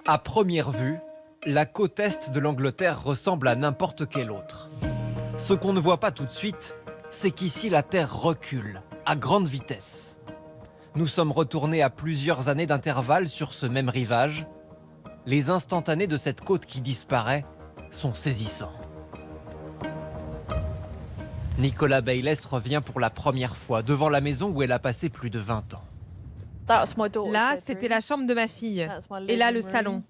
À première vue, la côte est de l'Angleterre ressemble à n'importe quelle autre. Ce qu'on ne voit pas tout de suite, c'est qu'ici la Terre recule à grande vitesse. Nous sommes retournés à plusieurs années d'intervalle sur ce même rivage. Les instantanés de cette côte qui disparaît sont saisissants. Nicola Bayles revient pour la première fois devant la maison où elle a passé plus de 20 ans. Là, c'était la chambre de ma fille. Et là, le salon.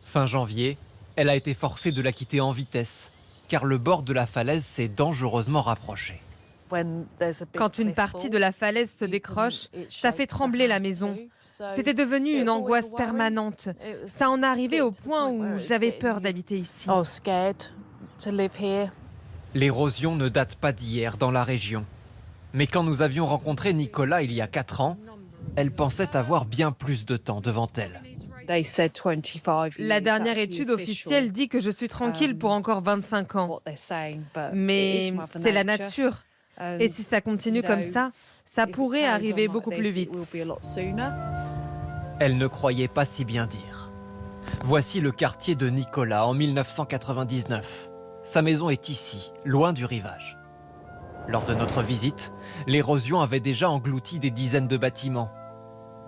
Fin janvier, elle a été forcée de la quitter en vitesse, car le bord de la falaise s'est dangereusement rapproché. Quand une partie de la falaise se décroche, ça fait trembler la maison. C'était devenu une angoisse permanente. Ça en arrivait au point où j'avais peur d'habiter ici. L'érosion ne date pas d'hier dans la région. Mais quand nous avions rencontré Nicola il y a 4 ans, elle pensait avoir bien plus de temps devant elle. La dernière étude officielle dit que je suis tranquille pour encore 25 ans. Mais c'est la nature. Et si ça continue comme ça pourrait arriver beaucoup plus vite. Elle ne croyait pas si bien dire. Voici le quartier de Nicola en 1999. Sa maison est ici, loin du rivage. Lors de notre visite, l'érosion avait déjà englouti des dizaines de bâtiments.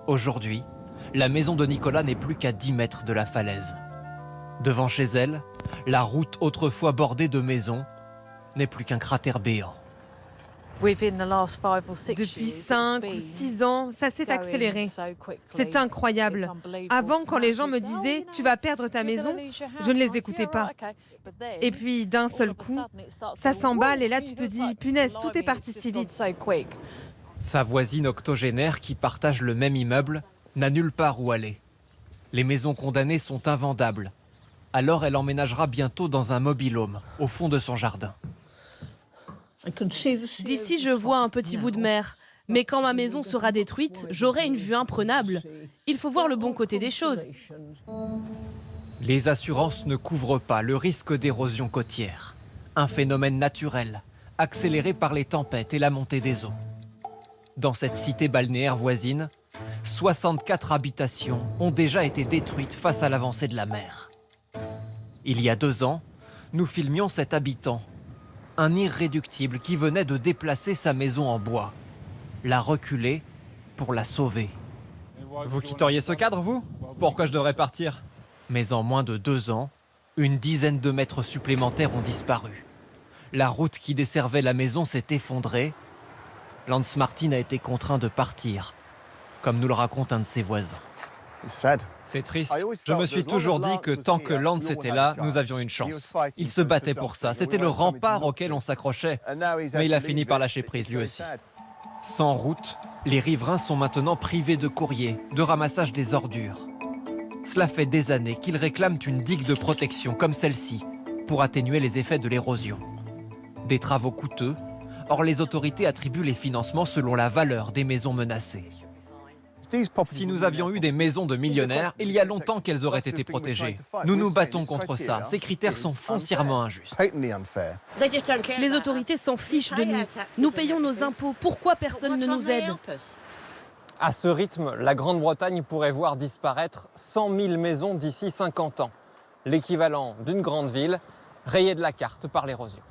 Aujourd'hui, la maison de Nicola n'est plus qu'à 10 mètres de la falaise. Devant chez elle, la route autrefois bordée de maisons n'est plus qu'un cratère béant. Depuis 5 ou 6 ans, ça s'est accéléré. C'est incroyable. Avant, quand les gens me disaient « tu vas perdre ta maison », je ne les écoutais pas. Et puis, d'un seul coup, ça s'emballe et là, tu te dis « punaise, tout est parti si vite ». Sa voisine octogénaire, qui partage le même immeuble, n'a nulle part où aller. Les maisons condamnées sont invendables. Alors elle emménagera bientôt dans un mobil-home, au fond de son jardin. D'ici, je vois un petit bout de mer. Mais quand ma maison sera détruite, j'aurai une vue imprenable. Il faut voir le bon côté des choses. Les assurances ne couvrent pas le risque d'érosion côtière. Un phénomène naturel, accéléré par les tempêtes et la montée des eaux. Dans cette cité balnéaire voisine, 64 habitations ont déjà été détruites face à l'avancée de la mer. Il y a 2 ans, nous filmions cet habitant, un irréductible qui venait de déplacer sa maison en bois, la reculer pour la sauver. Vous quitteriez ce cadre, vous? Pourquoi je devrais partir? Mais en moins de 2 ans, une dizaine de mètres supplémentaires ont disparu. La route qui desservait la maison s'est effondrée. Lance Martin a été contraint de partir, comme nous le raconte un de ses voisins. C'est triste. Je me suis toujours dit que tant que Lance était là, nous avions une chance. Il se battait pour ça. C'était le rempart auquel on s'accrochait. Mais il a fini par lâcher prise, lui aussi. Sans route, les riverains sont maintenant privés de courrier, de ramassage des ordures. Cela fait des années qu'ils réclament une digue de protection comme celle-ci pour atténuer les effets de l'érosion. Des travaux coûteux, or les autorités attribuent les financements selon la valeur des maisons menacées. Si nous avions eu des maisons de millionnaires, il y a longtemps qu'elles auraient été protégées. Nous nous battons contre ça. Ces critères sont foncièrement injustes. Les autorités s'en fichent de nous. Nous payons nos impôts. Pourquoi personne ne nous aide? À ce rythme, la Grande-Bretagne pourrait voir disparaître 100 000 maisons d'ici 50 ans. L'équivalent d'une grande ville rayée de la carte par l'érosion.